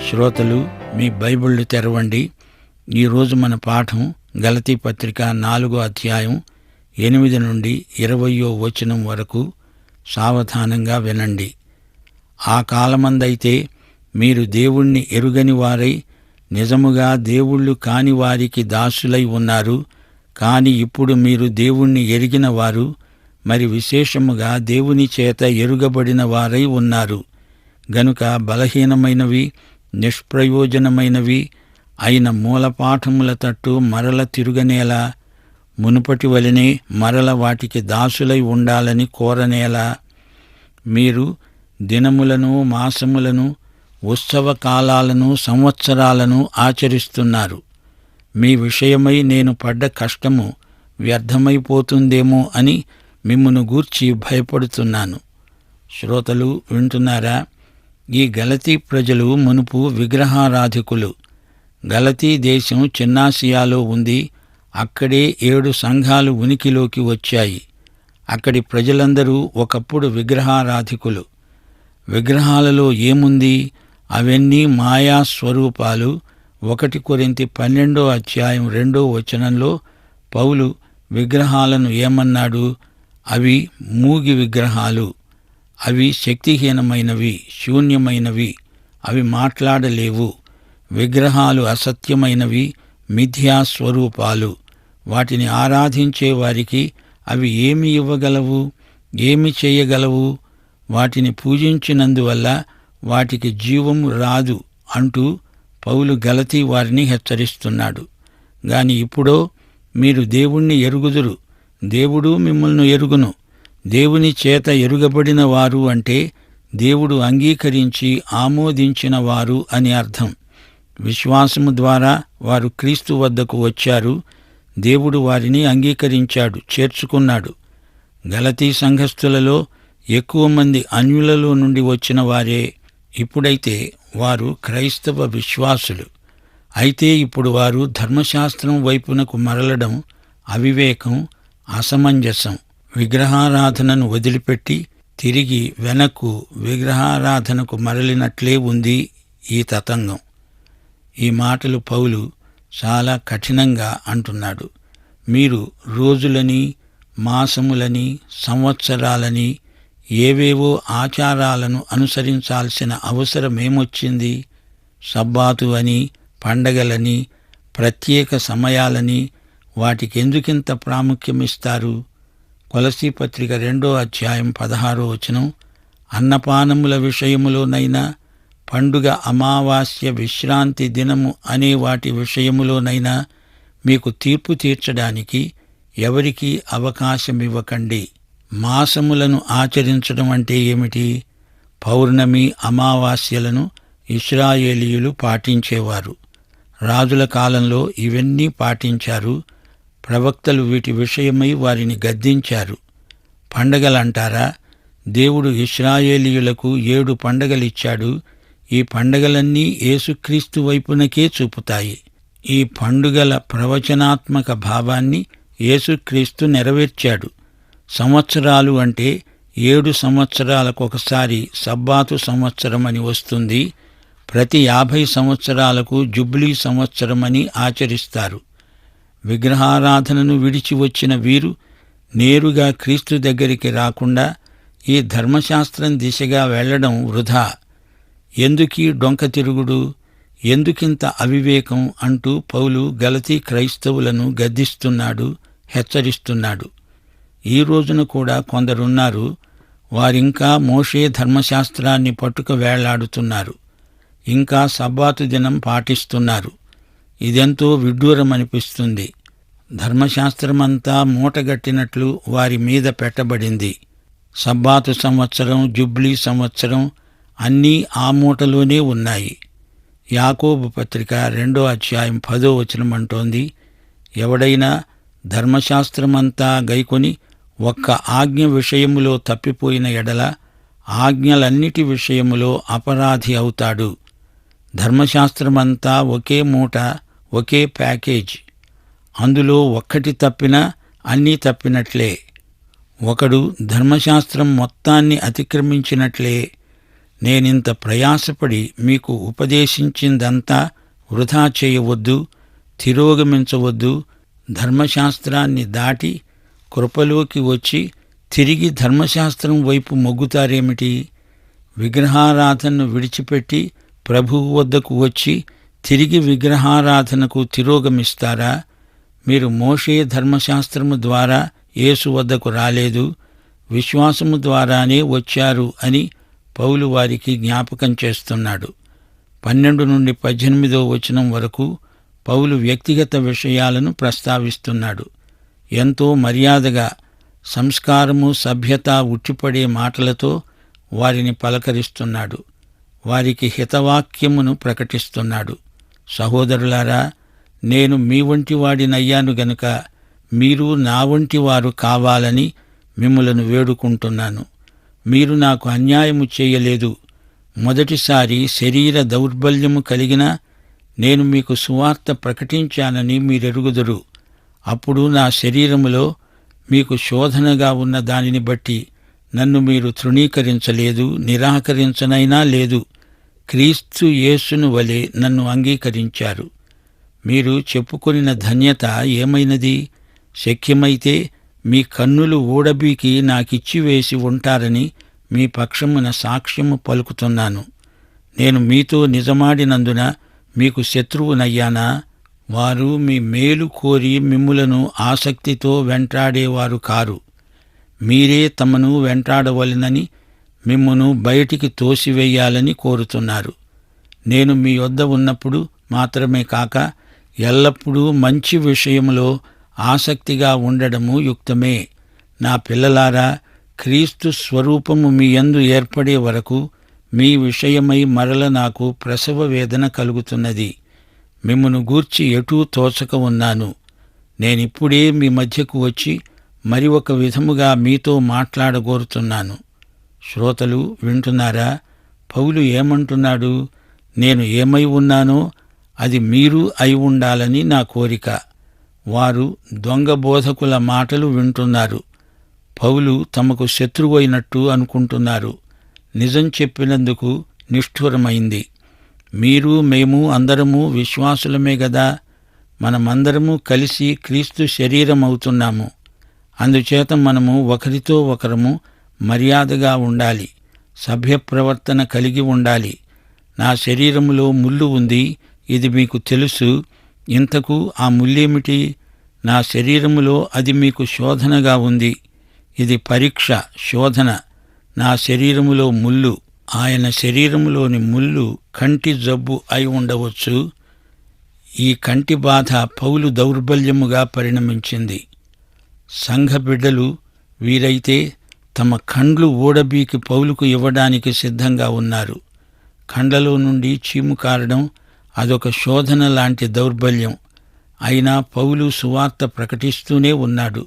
శ్రోతలు, మీ బైబిళ్ళు తెరవండి. ఈరోజు మన పాఠం గలతీ పత్రిక 4వ అధ్యాయం 8 నుండి 20వ వచనం వరకు. సావధానంగా వినండి. ఆ కాలమందైతే మీరు దేవుణ్ణి ఎరుగని వారై నిజముగా దేవుళ్ళు కాని వారికి దాసులై ఉన్నారు. కాని ఇప్పుడు మీరు దేవుణ్ణి ఎరిగిన వారు, మరి విశేషముగా దేవుని చేత ఎరుగబడిన వారై ఉన్నారు. గనుక బలహీనమైనవి, నిష్ప్రయోజనమైనవి అయిన మూలపాఠముల తట్టు మరల తిరుగనేలా, మునుపటి వలనే మరల వాటికి దాసులై ఉండాలని కోరనేలా. మీరు దినములను, మాసములను, ఉత్సవ కాలాలను, సంవత్సరాలను ఆచరిస్తున్నారు. మీ విషయమై నేను పడ్డ కష్టము వ్యర్థమైపోతుందేమో అని మిమ్మును గూర్చి భయపడుతున్నాను. శ్రోతలు వింటున్నారా? ఈ గలతీ ప్రజలు మునుపు విగ్రహారాధికులు. గలతీ దేశం చిన్నాసియాలో ఉంది. అక్కడే 7 సంఘాలు ఉనికిలోకి వచ్చాయి. అక్కడి ప్రజలందరూ ఒకప్పుడు విగ్రహారాధికులు. విగ్రహాలలో ఏముంది? అవన్నీ మాయా స్వరూపాలు. 1 కొరింథీ 12వ అధ్యాయం 2వ వచనంలో పౌలు విగ్రహాలను ఏమన్నాడు? అవి మూగి విగ్రహాలు, అవి శక్తిహీనమైనవి, శూన్యమైనవి, అవి మాట్లాడలేవు. విగ్రహాలు అసత్యమైనవి, మిథ్యాస్వరూపాలు. వాటిని ఆరాధించే వారికి అవి ఏమి ఇవ్వగలవు? ఏమి చేయగలవు? వాటిని పూజించినందువల్ల వాటికి జీవం రాదు అంటూ పౌలు గలతీ వారిని హెచ్చరిస్తున్నాడు. గాని ఇప్పుడో మీరు దేవుణ్ణి ఎరుగుదురు, దేవుడు మిమ్మల్ని ఎరుగును. దేవుని చేత ఎరుగబడిన వారు అంటే దేవుడు అంగీకరించి ఆమోదించిన వారు అని అర్థం. విశ్వాసము ద్వారా వారు క్రీస్తు వద్దకు వచ్చారు. దేవుడు వారిని అంగీకరించాడు, చేర్చుకున్నాడు. గలతీ సంఘస్థులలో ఎక్కువ మంది అన్యులలో నుండి వచ్చిన వారే. ఇప్పుడైతే వారు క్రైస్తవ విశ్వాసులు. అయితే ఇప్పుడు వారు ధర్మశాస్త్రం వైపునకు మరలడం అవివేకం, అసమంజసం. విగ్రహారాధనను వదిలిపెట్టి తిరిగి వెనక్కు విగ్రహారాధనకు మరలినట్లే ఉంది ఈ తతంగం. ఈ మాటలు పౌలు చాలా కఠినంగా అంటున్నాడు. మీరు రోజులని, మాసములని, సంవత్సరాలని, ఏవేవో ఆచారాలను అనుసరించాల్సిన అవసరమేమొచ్చింది? సబ్బాతు అని, పండగలని, ప్రత్యేక సమయాలని వాటికెందుకింత ప్రాముఖ్యమిస్తారు? కొలసీ పత్రిక 2వ అధ్యాయం 16వ వచనం, అన్నపానముల విషయములోనైనా, పండుగ, అమావాస్య, విశ్రాంతి దినము అనే వాటి విషయములోనైనా మీకు తీర్పు తీర్చడానికి ఎవరికీ అవకాశమివ్వకండి. మాసములను ఆచరించడం అంటే ఏమిటి? పౌర్ణమి, అమావాస్యలను ఇశ్రాయేలీయులు పాటించేవారు. రాజుల కాలంలో ఇవన్నీ పాటించారు. ప్రవక్తలు వీటి విషయమై వారిని గద్దించారు. పండగలంటారా? దేవుడు ఇశ్రాయేలీయులకు 7 పండగలిచ్చాడు. ఈ పండగలన్నీ యేసుక్రీస్తు వైపునకే చూపుతాయి. ఈ పండుగల ప్రవచనాత్మక భావాన్ని యేసుక్రీస్తు నెరవేర్చాడు. సంవత్సరాలు అంటే 7 సంవత్సరాలకొకసారి సబ్బాతు సంవత్సరమని వస్తుంది. ప్రతి 50 సంవత్సరాలకు జుబ్లీ సంవత్సరమని ఆచరిస్తారు. విగ్రహారాధనను విడిచి వచ్చిన వీరు నేరుగా క్రీస్తు దగ్గరికి రాకుండా ఈ ధర్మశాస్త్రం దిశగా వెళ్లడం వృధా. ఎందుకీ డొంక తిరుగుడు? ఎందుకింత అవివేకం అంటూ పౌలు గలతీ క్రైస్తవులను గద్దిస్తున్నాడు, హెచ్చరిస్తున్నాడు. ఈ రోజున కూడా కొందరున్నారు, వారింకా మోషే ధర్మశాస్త్రాన్ని పట్టుకు వేళ్లాడుతున్నారు. ఇంకా సబ్బాతు దినం పాటిస్తున్నారు. ఇదెంతో విడ్డూరమనిపిస్తుంది. ధర్మశాస్త్రమంతా మూటగట్టినట్లు వారి మీద పెట్టబడింది. సబ్బాతు సంవత్సరం, జుబ్లీ సంవత్సరం అన్నీ ఆ మూటలోనే ఉన్నాయి. యాకోబు పత్రిక 2వ అధ్యాయం 10వ వచనం అంటోంది, ఎవడైనా ధర్మశాస్త్రమంతా గైకొని ఒక్క ఆజ్ఞ విషయములో తప్పిపోయిన ఎడల ఆజ్ఞలన్నిటి విషయములో అపరాధి అవుతాడు. ధర్మశాస్త్రమంతా ఒకే మూట, ఒకే ప్యాకేజ్. అందులో ఒక్కటి తప్పినా అన్నీ తప్పినట్లే. ఒకడు ధర్మశాస్త్రం మొత్తాన్ని అతిక్రమించినట్లే. నేనింత ప్రయాసపడి మీకు ఉపదేశించిందంతా వృధా చేయవద్దు, తిరోగమించవద్దు. ధర్మశాస్త్రాన్ని దాటి కృపలోకి వచ్చి తిరిగి ధర్మశాస్త్రం వైపు మొగ్గుతారేమిటి? విగ్రహారాధనను విడిచిపెట్టి ప్రభువు వద్దకు వచ్చి తిరిగి విగ్రహారాధనకు తిరోగమిస్తారా? మీరు మోషే ధర్మశాస్త్రము ద్వారా యేసు వద్దకు రాలేదు, విశ్వాసము ద్వారానే వచ్చారు అని పౌలు వారికి జ్ఞాపకం చేస్తున్నాడు. 12 నుండి 18 వచనం వరకు పౌలు వ్యక్తిగత విషయాలను ప్రస్తావిస్తున్నాడు. ఎంతో మర్యాదగా, సంస్కారము, సభ్యత ఉట్టిపడే మాటలతో వారిని పలకరిస్తున్నాడు. వారికి హితవాక్యమును ప్రకటిస్తున్నాడు. సహోదరులారా, నేను మీ వంటి వాడినయ్యాను గనుక మీరు నా వంటి వారు కావాలని మిమ్ములను వేడుకుంటున్నాను. మీరు నాకు అన్యాయము చేయలేదు. మొదటిసారి శరీర దౌర్బల్యము కలిగినా నేను మీకు సువార్త ప్రకటించానని మీరెరుగుదురు. అప్పుడు నా శరీరములో మీకు శోధనగా ఉన్న దానిని బట్టి నన్ను మీరు తృణీకరించలేదు, నిరాకరించనైనా లేదు. క్రీస్తు యేసును వలె నన్ను అంగీకరించారు. మీరు చెప్పుకొనిన ధన్యత ఏమైనది? శక్యమైతే మీ కన్నులు ఊడబీకి నాకిచ్చివేసి ఉంటారని మీ పక్షమున సాక్ష్యము పలుకుతున్నాను. నేను మీతో నిజమాడినందున మీకు శత్రువునయ్యానా? వారు మీ మేలు కోరి మిమ్ములను ఆసక్తితో వెంటాడేవారు కారు. మీరే తమను వెంటాడవలెనని మిమ్మును బయటికి తోసివేయాలని కోరుతున్నారు. నేను మీ యొద్ద ఉన్నప్పుడు మాత్రమే కాక ఎల్లప్పుడూ మంచి విషయములో ఆసక్తిగా ఉండడము యుక్తమే. నా పిల్లలారా, క్రీస్తు స్వరూపము మీ యందు ఏర్పడే వరకు మీ విషయమై మరల నాకు ప్రసవ వేదన కలుగుతున్నది. మిమ్మును గూర్చి ఎటూ తోచక ఉన్నాను. నేనిప్పుడే మీ మధ్యకు వచ్చి మరి ఒక విధముగా మీతో మాట్లాడగోరుతున్నాను. శ్రోతలు వింటున్నారా? పౌలు ఏమంటున్నాడు? నేను ఏమై ఉన్నానో అది మీరు అయి ఉండాలని నా కోరిక. వారు దొంగ బోధకుల మాటలు వింటున్నారు. పౌలు తమకు శత్రువైనట్టు అనుకుంటున్నారు. నిజం చెప్పినందుకు నిష్ఠురమైంది. మీరు మేము అందరము విశ్వాసులమే గదా. మనమందరము కలిసి క్రీస్తు శరీరం అవుతున్నాము. అందుచేత మనము ఒకరితో ఒకరము మర్యాదగా ఉండాలి, సభ్య ప్రవర్తన కలిగి ఉండాలి. నా శరీరములో ముళ్ళు ఉంది, ఇది మీకు తెలుసు. ఇంతకు ఆ ముళ్ళేమిటి? నా శరీరములో అది మీకు శోధనగా ఉంది. ఇది పరీక్ష, శోధన. నా శరీరములో ముళ్ళు. ఆయన శరీరములోని ముళ్ళు కంటి జబ్బు అయి ఉండవచ్చు. ఈ కంటి బాధ పౌలు దౌర్బల్యముగా పరిణమించింది. సంఘ బిడ్డలు వీరైతే తమ కండ్లు ఊడబీకి పౌలుకు ఇవ్వడానికి సిద్ధంగా ఉన్నారు. కండ్లలో నుండి చీము కారడం అదొక శోధన లాంటి దౌర్బల్యం. అయినా పౌలు సువార్త ప్రకటిస్తూనే ఉన్నాడు.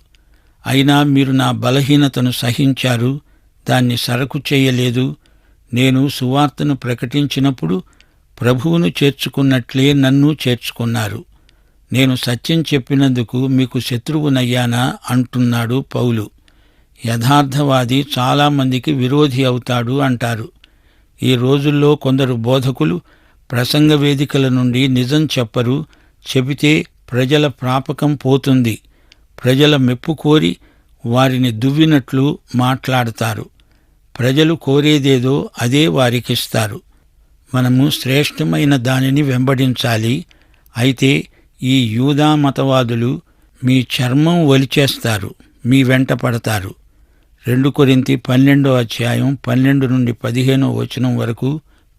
అయినా మీరు నా బలహీనతను సహించారు, దాన్ని సరకు చేయలేదు. నేను సువార్తను ప్రకటించినప్పుడు ప్రభువును చేర్చుకున్నట్లే నన్ను చేర్చుకున్నారు. నేను సత్యం చెప్పినందుకు మీకు శత్రువునయ్యానా అంటున్నాడు పౌలు. యథార్థవాది చాలామందికి విరోధి అవుతాడు అంటారు. ఈ రోజుల్లో కొందరు బోధకులు ప్రసంగ వేదికల నుండి నిజం చెప్పరు. చెబితే ప్రజల ప్రాపకం పోతుంది. ప్రజల మెప్పు కోరి వారిని దువ్వినట్లు మాట్లాడతారు. ప్రజలు కోరేదేదో అదే వారికిస్తారు. మనము శ్రేష్టమైన దానిని వెంబడించాలి. అయితే ఈ యూదా మతవాదులు మీ చర్మం ఒలిచేస్తారు, మీ వెంట పడతారు. 2 కొరింథీ 12 నుండి 15 వరకు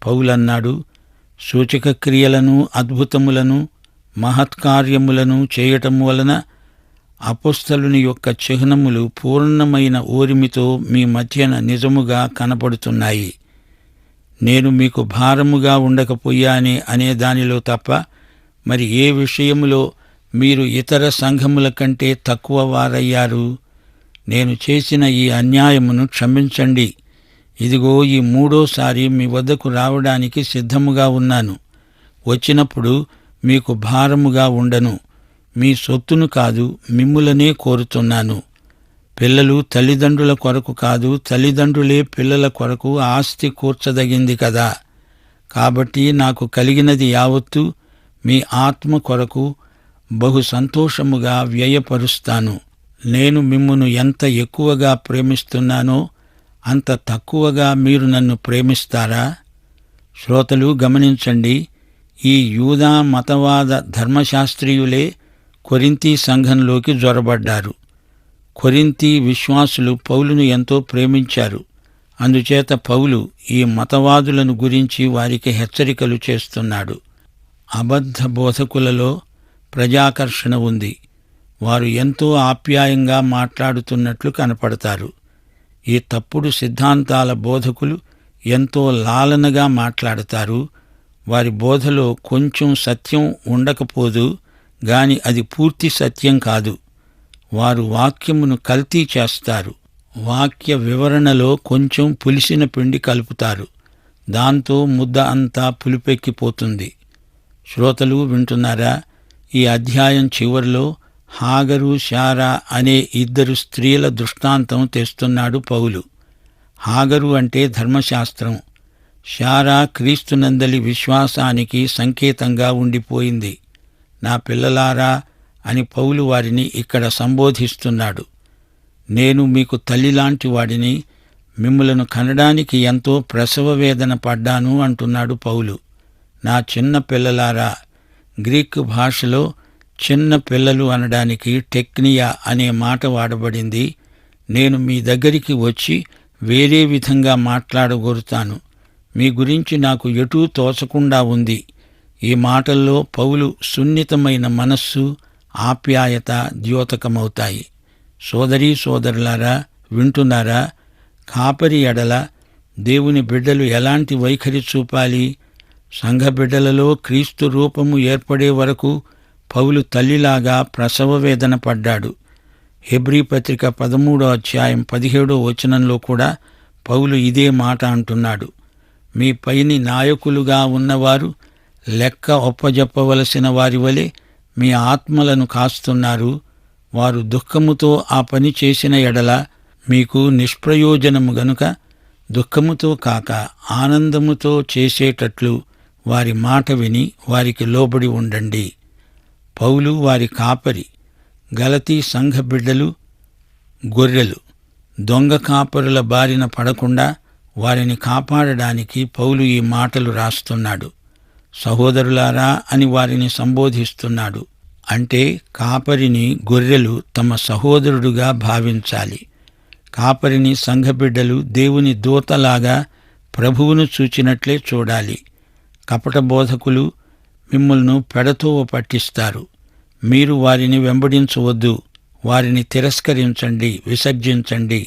పౌలన్నాడు, సూచక క్రియలను, అద్భుతములను, మహత్కార్యములను చేయటం వలన అపొస్తలుని యొక్క చిహ్నములు పూర్ణమైన ఓరిమితో మీ మధ్యన నిజముగా కనపడుతున్నాయి. నేను మీకు భారముగా ఉండకపోయానే అనే దానిలో తప్ప మరి ఏ విషయములో మీరు ఇతర సంఘముల కంటే తక్కువ వారయ్యారు? నేను చేసిన ఈ అన్యాయమును క్షమించండి. ఇదిగో ఈ 3వ మీ వద్దకు రావడానికి సిద్ధముగా ఉన్నాను. వచ్చినప్పుడు మీకు భారముగా ఉండను. మీ సొత్తును కాదు, మిమ్ములనే కోరుతున్నాను. పిల్లలు తల్లిదండ్రుల కొరకు కాదు, తల్లిదండ్రులే పిల్లల కొరకు ఆస్తి కూర్చదగింది కదా. కాబట్టి నాకు కలిగినది యావత్తూ మీ ఆత్మ కొరకు బహు సంతోషముగా వ్యయపరుస్తాను. నేను మిమ్మును ఎంత ఎక్కువగా ప్రేమిస్తున్నానో అంత తక్కువగా మీరు నన్ను ప్రేమిస్తారా? శ్రోతలు గమనించండి, ఈ యూదా మతవాద ధర్మశాస్త్రీయులే కొరింథీ సంఘంలోకి జొరబడ్డారు. కొరింథీ విశ్వాసులు పౌలును ఎంతో ప్రేమించారు. అందుచేత పౌలు ఈ మతవాదులను గురించి వారికి హెచ్చరికలు చేస్తున్నాడు. అబద్ధ బోధకులలో ప్రజాకర్షణ ఉంది. వారు ఎంతో ఆప్యాయంగా మాట్లాడుతున్నట్లు కనపడతారు. ఈ తప్పుడు సిద్ధాంతాల బోధకులు ఎంతో లాలనగా మాట్లాడతారు. వారి బోధలో కొంచెం సత్యం ఉండకపోదు గాని అది పూర్తి సత్యం కాదు. వారు వాక్యమును కల్తీ చేస్తారు. వాక్య వివరణలో కొంచెం పులిసిన పిండి కలుపుతారు. దాంతో ముద్ద అంతా పులిపెక్కిపోతుంది. శ్రోతలు వింటున్నారా? ఈ అధ్యాయం చివరిలో హాగరు, శారా అనే ఇద్దరు స్త్రీల దృష్టాంతం తెస్తున్నాడు పౌలు. హాగరు అంటే ధర్మశాస్త్రం, శారా క్రీస్తునందలి విశ్వాసానికి సంకేతంగా ఉండిపోయింది. నా పిల్లలారా అని పౌలు వారిని ఇక్కడ సంబోధిస్తున్నాడు. నేను మీకు తల్లిలాంటి వాడిని, మిమ్ములను కనడానికి ఎంతో ప్రసవ వేదన పడ్డాను అంటున్నాడు పౌలు. నా చిన్న పిల్లలారా, గ్రీకు భాషలో చిన్న పిల్లలు అనడానికి టెక్నియా అనే మాట వాడబడింది. నేను మీ దగ్గరికి వచ్చి వేరే విధంగా మాట్లాడగోరుతాను. మీ గురించి నాకు ఎటూ తోచకుండా ఉంది. ఈ మాటల్లో పౌలు సున్నితమైన మనస్సు, ఆప్యాయత ద్యోతకమవుతాయి. సోదరీ సోదరులారా, వింటున్నారా? కాపరి ఎడల దేవుని బిడ్డలు ఎలాంటి వైఖరి చూపాలి? సంఘ బిడ్డలలో క్రీస్తు రూపము ఏర్పడే వరకు పౌలు తల్లిలాగా ప్రసవ వేదన పడ్డాడు. హెబ్రీ పత్రిక 13వ అధ్యాయం 17వ వచనంలో కూడా పౌలు ఇదే మాట అంటున్నాడు. మీ పైని నాయకులుగా ఉన్నవారు లెక్క ఒప్పజెప్పవలసిన వారి వలె మీ ఆత్మలను కాస్తున్నారు. వారు దుఃఖముతో ఆ పని చేసిన ఎడల మీకు నిష్ప్రయోజనము గనుక దుఃఖముతో కాక ఆనందముతో చేసేటట్లు వారి మాట విని వారికి లోబడి ఉండండి. పౌలు వారి కాపరి. గలతీ సంఘ బిడ్డలు గొర్రెలు. దొంగ కాపరుల బారిన పడకుండా వారిని కాపాడడానికి పౌలు ఈ మాటలు రాస్తున్నాడు. సహోదరులారా అని వారిని సంబోధిస్తున్నాడు. అంటే కాపరిని గొర్రెలు తమ సహోదరుడుగా భావించాలి. కాపరిని సంఘబిడ్డలు దేవుని దూతలాగా ప్రభువును చూచినట్లే చూడాలి. కపట బోధకులు మిమ్మల్ని పెడతోవ పట్టిస్తారు. మీరు వారిని వెంబడించవద్దు. వారిని తిరస్కరించండి, విసర్జించండి.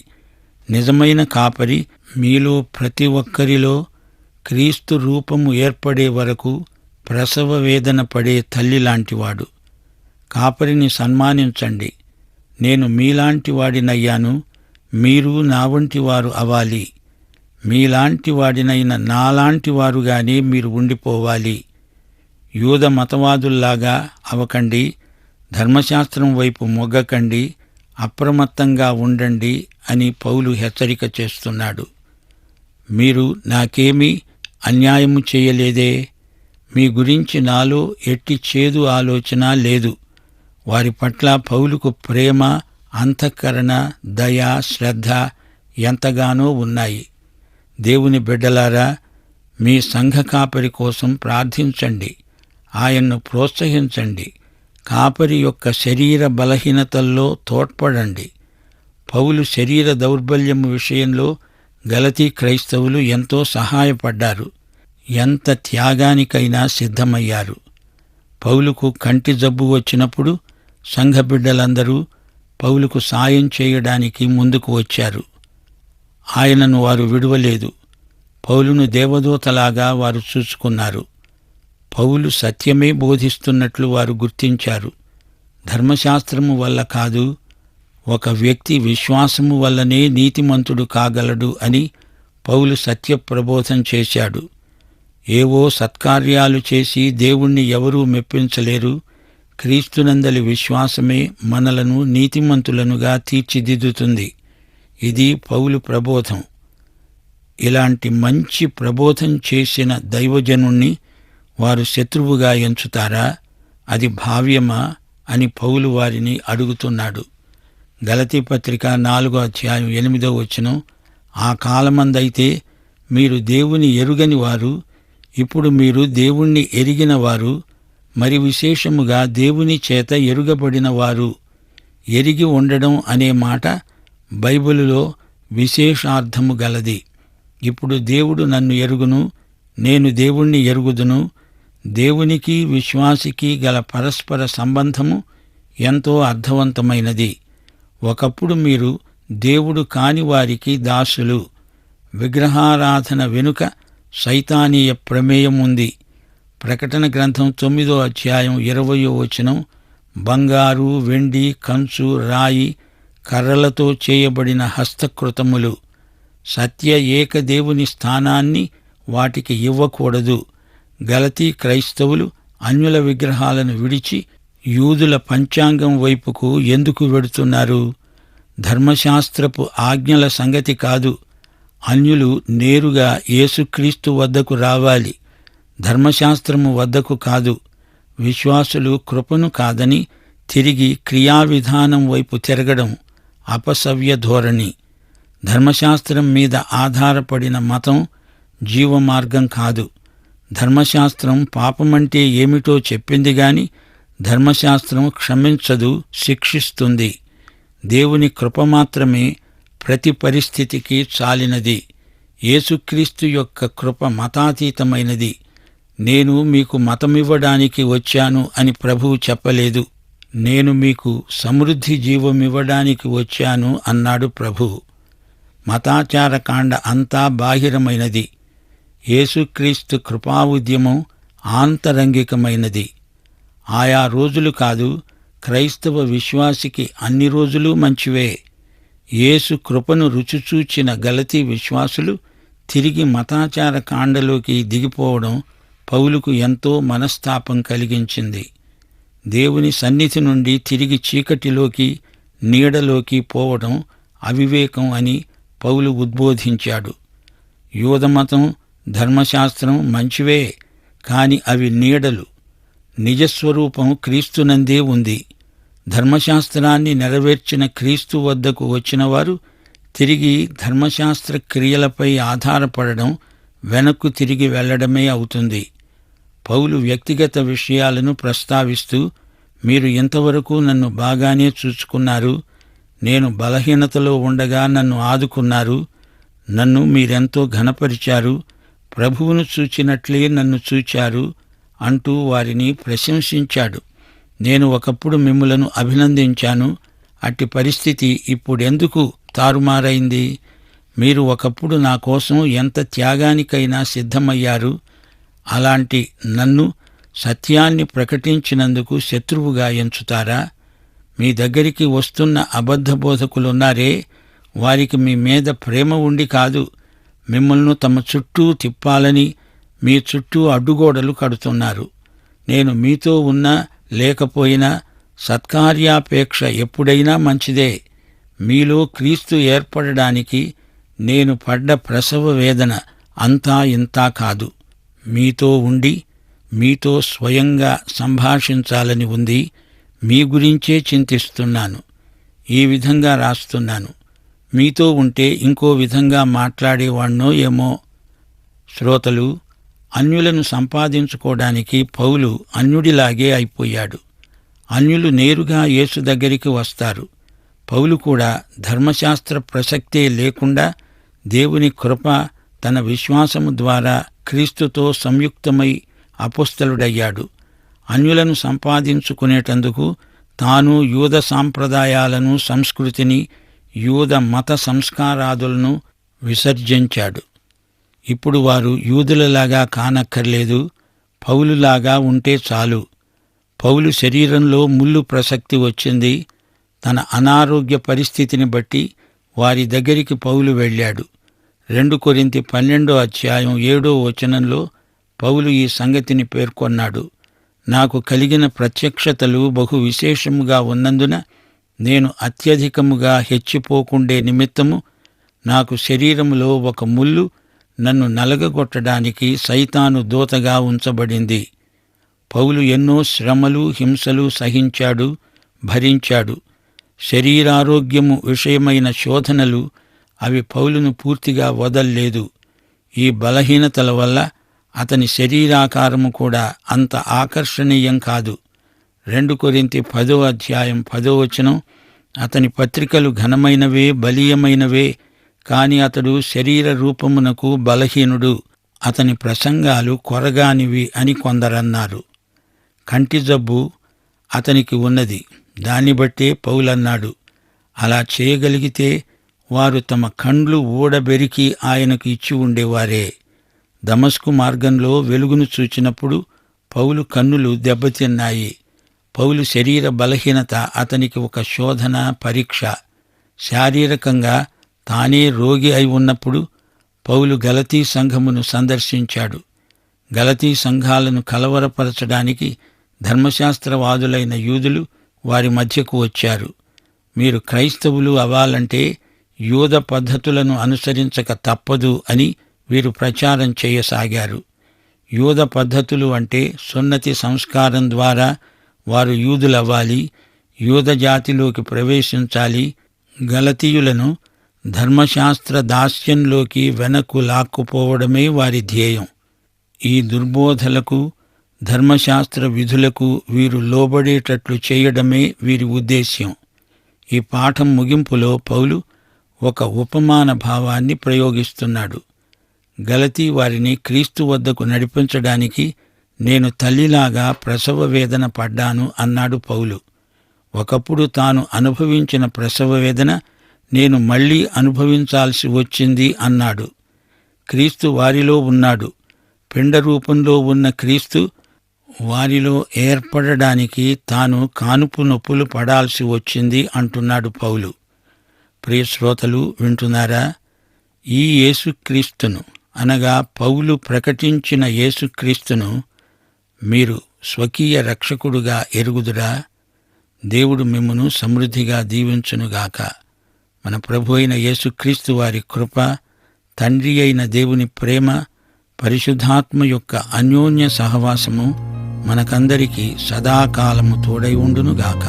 నిజమైన కాపరి మీలో ప్రతి ఒక్కరిలో క్రీస్తు రూపము ఏర్పడే వరకు ప్రసవ వేదన పడే తల్లి లాంటివాడు. కాపరిని సన్మానించండి. నేను మీలాంటి వాడినయ్యాను, మీరు నా వంటి వారు అవ్వాలి. మీలాంటి వాడినైన నాలాంటి వారుగానే మీరు ఉండిపోవాలి. యూద మతవాదుల్లాగా అవకండి. ధర్మశాస్త్రం వైపు మొగ్గకండి. అప్రమత్తంగా ఉండండి అని పౌలు హెచ్చరిక చేస్తున్నాడు. మీరు నాకేమీ అన్యాయము చేయలేదే. మీ గురించి నాలో ఎట్టి చేదు ఆలోచన లేదు. వారి పట్ల పౌలుకు ప్రేమ, అంతఃకరణ, దయ, శ్రద్ధ ఎంతగానో ఉన్నాయి. దేవుని బిడ్డలారా, మీ సంఘ కాపరి కోసం ప్రార్థించండి. ఆయన్ను ప్రోత్సహించండి. కాపరి యొక్క శరీర బలహీనతల్లో తోడ్పడండి. పౌలు శరీర దౌర్బల్యము విషయంలో గలతీ క్రైస్తవులు ఎంతో సహాయపడ్డారు. ఎంత త్యాగానికైనా సిద్ధమయ్యారు. పౌలుకు కంటి జబ్బు వచ్చినప్పుడు సంఘ బిడ్డలందరూ పౌలుకు సాయం చేయడానికి ముందుకు వచ్చారు. ఆయనను వారు విడువలేదు. పౌలును దేవదూతలాగా వారు చూసుకున్నారు. పౌలు సత్యమే బోధిస్తున్నట్లు వారు గుర్తించారు. ధర్మశాస్త్రము వల్ల కాదు, ఒక వ్యక్తి విశ్వాసము వల్లనే నీతిమంతుడు కాగలడు అని పౌలు సత్యప్రబోధం చేశాడు. ఏవో సత్కార్యాలు చేసి దేవుణ్ణి ఎవరూ మెప్పించలేరు. క్రీస్తునందలి విశ్వాసమే మనలను నీతిమంతులనుగా తీర్చిదిద్దుతుంది. ఇది పౌలు ప్రబోధం. ఇలాంటి మంచి ప్రబోధం చేసిన దైవజనుణ్ణి వారు శత్రువుగా ఎంచుతారా? అది భావ్యమా అని పౌలు వారిని అడుగుతున్నాడు. గలతీ పత్రిక 4:8 ఆ కాలమందైతే మీరు దేవుని ఎరుగని వారు, ఇప్పుడు మీరు దేవుణ్ణి ఎరిగిన వారు, మరి విశేషముగా దేవుని చేత ఎరుగబడిన వారు. ఎరిగి ఉండడం అనే మాట బైబిలులో విశేషార్థము గలది. ఇప్పుడు దేవుడు నన్ను ఎరుగును, నేను దేవుణ్ణి ఎరుగుదును. దేవునికి విశ్వాసికి గల పరస్పర సంబంధము ఎంతో అర్థవంతమైనది. ఒకప్పుడు మీరు దేవుడు కాని వారికి దాసులు. విగ్రహారాధన వెనుక సైతానీయ ప్రమేయం ఉంది. ప్రకటన గ్రంథం 9:20 బంగారు, వెండి, కంచు, రాయి, కర్రలతో చేయబడిన హస్తకృతములు. సత్య ఏకదేవుని స్థానాన్ని వాటికి ఇవ్వకూడదు. గలతీ క్రైస్తవులు అన్యుల విగ్రహాలను విడిచి యూదుల పంచాంగం వైపుకు ఎందుకు వెడుతున్నారు? ధర్మశాస్త్రపు ఆజ్ఞల సంగతి కాదు. అన్యులు నేరుగా యేసుక్రీస్తు వద్దకు రావాలి, ధర్మశాస్త్రము వద్దకు కాదు. విశ్వాసులు కృపను కాదని తిరిగి క్రియావిధానం వైపు తిరగడం అపసవ్య ధోరణి. ధర్మశాస్త్రం మీద ఆధారపడిన మతం జీవమార్గం కాదు. ధర్మశాస్త్రం పాపమంటే ఏమిటో చెప్పింది గాని ధర్మశాస్త్రం క్షమించదు, శిక్షిస్తుంది. దేవుని కృప మాత్రమే ప్రతి పరిస్థితికి చాలినది. యేసుక్రీస్తు యొక్క కృప మతాతీతమైనది. నేను మీకు మతమివ్వడానికి వచ్చాను అని ప్రభువు చెప్పలేదు. నేను మీకు సమృద్ధి జీవమివ్వడానికి వచ్చాను అన్నాడు ప్రభువు. మతాచారకాండ అంతా బాహిరమైనది. యేసుక్రీస్తు కృపా ఉద్యమం ఆంతరంగికమైనది. ఆయా రోజులు కాదు, క్రైస్తవ విశ్వాసికి అన్ని రోజులూ మంచివే. యేసు కృపను రుచిచూచిన గలతీ విశ్వాసులు తిరిగి మతాచార కాండలోకి దిగిపోవడం పౌలుకు ఎంతో మనస్తాపం కలిగించింది. దేవుని సన్నిధి నుండి తిరిగి చీకటిలోకి, నీడలోకి పోవడం అవివేకం అని పౌలు ఉద్బోధించాడు. యూదమతం, ధర్మశాస్త్రం మంచివే, కాని అవి నీడలు. నిజస్వరూపం క్రీస్తునందే ఉంది. ధర్మశాస్త్రాన్ని నెరవేర్చిన క్రీస్తు వద్దకు వచ్చినవారు తిరిగి ధర్మశాస్త్ర క్రియలపై ఆధారపడడం వెనక్కు తిరిగి వెళ్లడమే అవుతుంది. పౌలు వ్యక్తిగత విషయాలను ప్రస్తావిస్తూ, మీరు ఇంతవరకు నన్ను బాగానే చూచుకున్నారు, నేను బలహీనతలో ఉండగా నన్ను ఆదుకున్నారు, నన్ను మీరెంతో ఘనపరిచారు, ప్రభువును చూచినట్లే నన్ను చూచారు అంటూ వారిని ప్రశంసించాడు. నేను ఒకప్పుడు మిమ్ములను అభినందించాను, అట్టి పరిస్థితి ఇప్పుడెందుకు తారుమారైంది? మీరు ఒకప్పుడు నా కోసం ఎంత త్యాగానికైనా సిద్ధమయ్యారు. అలాంటి నన్ను సత్యాన్ని ప్రకటించినందుకు శత్రువుగా ఎంచుతారా? మీ దగ్గరికి వస్తున్న అబద్ధ బోధకులున్నారే, వారికి మీ మీద ప్రేమ ఉండి కాదు, మిమ్మల్ని తమ చుట్టూ తిప్పాలని మీ చుట్టూ అడ్డుగోడలు కడుతున్నారు. నేను మీతో ఉన్నా లేకపోయినా సత్కార్యాపేక్ష ఎప్పుడైనా మంచిదే. మీలో క్రీస్తు ఏర్పడడానికి నేను పడ్డ ప్రసవ వేదన అంతా ఇంతా కాదు. మీతో ఉండి మీతో స్వయంగా సంభాషించాలని ఉంది. మీ గురించే చింతిస్తున్నాను. ఈ విధంగా రాస్తున్నాను. మీతో ఉంటే ఇంకో విధంగా మాట్లాడేవాణ్ణో ఏమో. శ్రోతలు, అన్యులను సంపాదించుకోవడానికి పౌలు అన్యుడిలాగే అయిపోయాడు. అన్యులు నేరుగా యేసు దగ్గరికి వస్తారు. పౌలు కూడా ధర్మశాస్త్ర ప్రసక్తే లేకుండా దేవుని కృప తన విశ్వాసము ద్వారా క్రీస్తుతో సంయుక్తమై అపోస్తలుడయ్యాడు. అన్యులను సంపాదించుకునేటందుకు తాను యూద సాంప్రదాయాలను, సంస్కృతిని, యూద మత సంస్కారాదులను విసర్జించాడు. ఇప్పుడు వారు యూదులలాగా కానక్కర్లేదు, పౌలులాగా ఉంటే చాలు. పౌలు శరీరంలో ముళ్ళు ప్రసక్తి వచ్చింది. తన అనారోగ్య పరిస్థితిని బట్టి వారి దగ్గరికి పౌలు వెళ్ళాడు. 2 కొరింథీ 12:7 పౌలు ఈ సంగతిని పేర్కొన్నాడు. నాకు కలిగిన ప్రత్యక్షతలు బహు విశేషముగా ఉన్నందున నేను అత్యధికముగా హెచ్చిపోకుండే నిమిత్తము నాకు శరీరములో ఒక ముల్లు నన్ను నలగగొట్టడానికి సైతాను దూతగా ఉంచబడింది. పౌలు ఎన్నో శ్రమలు, హింసలు సహించాడు, భరించాడు. శరీరారోగ్యము విషయమైన శోధనలు అవి పౌలును పూర్తిగా వదల్లేదు. ఈ బలహీనతల వల్ల అతని శరీరాకారము కూడా అంత ఆకర్షణీయం కాదు. 2 కొరింథీ 10:10 అతని పత్రికలు ఘనమైనవే, బలీయమైనవే, కాని అతడు శరీర రూపమునకు బలహీనుడు, అతని ప్రసంగాలు కొరగానివి అని కొందరన్నారు. కంటి జబ్బు అతనికి ఉన్నది. దాన్ని బట్టే పౌలన్నాడు, అలా చేయగలిగితే వారు తమ కండ్లు ఊడబెరికి ఆయనకు ఇచ్చి ఉండేవారే. దమస్కు మార్గంలో వెలుగును చూచినప్పుడు పౌలు కన్నులు దెబ్బతిన్నాయి. పౌలు శరీర బలహీనత అతనికి ఒక శోధన, పరీక్ష. శారీరకంగా తానే రోగి అయి ఉన్నప్పుడు పౌలు గలతీ సంఘమును సందర్శించాడు. గలతీ సంఘాలను కలవరపరచడానికి ధర్మశాస్త్రవాదులైన యూదులు వారి మధ్యకు వచ్చారు. మీరు క్రైస్తవులు అవ్వాలంటే యూద పద్ధతులను అనుసరించక తప్పదు అని వీరు ప్రచారం చేయసాగారు. యూద పద్ధతులు అంటే సున్నతి సంస్కారం ద్వారా వారు యూదులవ్వాలి, యూద జాతిలోకి ప్రవేశించాలి, గలతీయులను ధర్మశాస్త్ర దాస్యంలోకి వెనక్కు లాక్కుపోవడమే వారి ధ్యేయం. ఈ దుర్బోధలకు, ధర్మశాస్త్ర విధులకు వీరు లోబడేటట్లు చేయడమే వీరి ఉద్దేశ్యం. ఈ పాఠం ముగింపులో పౌలు ఒక ఉపమాన భావాన్ని ప్రయోగిస్తున్నాడు. గలతీ వారిని క్రీస్తు వద్దకు నడిపించడానికి నేను తల్లిలాగా ప్రసవ వేదన పడ్డాను అన్నాడు పౌలు. ఒకప్పుడు తాను అనుభవించిన ప్రసవ వేదన నేను మళ్లీ అనుభవించాల్సి వచ్చింది అన్నాడు. క్రీస్తు వారిలో ఉన్నాడు. పిండ రూపంలో ఉన్న క్రీస్తు వారిలో ఏర్పడడానికి తాను కానుపు నొప్పులు పడాల్సి వచ్చింది అంటున్నాడు పౌలు. ప్రియ శ్రోతలు వింటున్నారా? ఈ యేసుక్రీస్తును అనగా పౌలు ప్రకటించిన యేసుక్రీస్తును మీరు స్వకీయ రక్షకుడుగా ఎరుగుదురా? దేవుడు మిమ్మును సమృద్ధిగా దీవించునుగాక. మన ప్రభు అయిన యేసుక్రీస్తు వారి కృప, తండ్రి అయిన దేవుని ప్రేమ, పరిశుద్ధాత్మ యొక్క అన్యోన్య సహవాసము మనకందరికీ సదాకాలము తోడై ఉండునుగాక.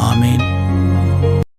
ఆమేన్.